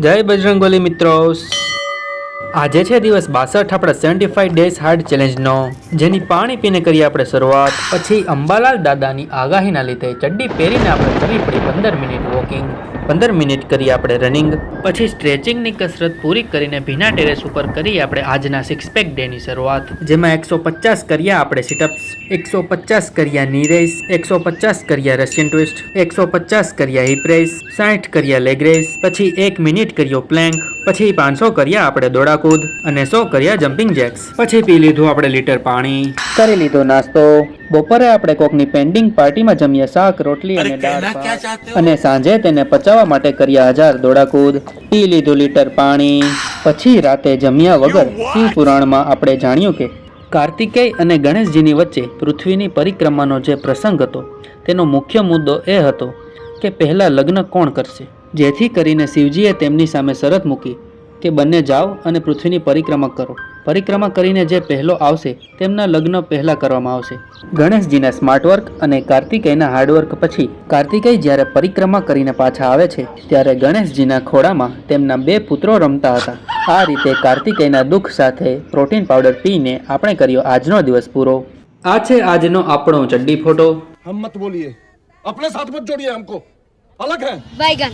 જય બજરંગબલી મિત્રો, આજે છે દિવસ 62 આપણા 75 ડેઝ હાર્ડ ચેલેન્જનો, જેની પાણી પીને કરીએ આપણે શરૂઆત. પછી અંબાલાલ દાદાની આગાહીના લીધે ચડ્ડી પહેરીને આપણે કરવી પડી 15 મિનિટ વોકિંગ, 15 મિનિટ કરીએ આપણે રનિંગ. પછી સ્ટ્રેચિંગની કસરત પૂરી કરીને ભીના ટેરેસ ઉપર કરીએ આપણે આજના 6 પેક ડેની શરૂઆત, જેમાં 150 કર્યા આપણે સિટઅપ્સ, 150 કર્યા ની રેસ, 150 કર્યા રશિયન ટ્વિસ્ટ, 150 કર્યા હિપ રેસ, 60 કર્યા લેગ રેસ, પછી 1 મિનિટ કર્યો પ્લેન્ક, પછી 500 કર્યા આપણે દોડાકૂદ અને 100 કર્યા જમ્પિંગ જેક્સ. પછી પી લીધું આપણે લીટર પાણી, કરી લીધો નાસ્તો. બપોરે આપણે કોકની પેન્ડિંગ પાર્ટીમાં જમીએ શાક રોટલી અને દાળ ભાત, અને સાંજે તેને પચાવવા માટે કર્યા 1000 દોડાકૂદ, પી લીધું લીટર પાણી. પછી રાતે જમ્યા વગર શિવ પુરાણમાં આપણે જાણ્યું કે કાર્તિકેય અને ગણેશજીની વચ્ચે પૃથ્વીની પરિક્રમાનો જે પ્રસંગ હતો તેનો મુખ્ય મુદ્દો એ હતો કે પહેલાં લગ્ન કોણ કરશે, જેથી કરીને શિવજીએ તેમની સામે શરત મૂકી કે બંને જાઓ અને પૃથ્વીની પરિક્રમા કરો. પરિક્રમા કરીને જે પહેલો આવશે તેમના લગ્ન પહેલા કરવામાં આવશે. ગણેશજીના સ્માર્ટ વર્ક અને કાર્તિકેયના હાર્ડવર્ક પછી કાર્તિકેય જ્યારે પરિક્રમા કરીને પાછા આવે છે ત્યારે ગણેશજીના ખોળામાં તેમના 2 પુત્રો રમતા હતા. આ રીતે કાર્તિકેયના દુઃખ સાથે પ્રોટીન પાવડર પીને આપણે કર્યો આજનો દિવસ પૂરો. આ છે આજનો આપણો ચડ્ડી ફોટો. हम मत बोलिए, अपने साथ मत जोड़िए हमको, अलग है बैगन।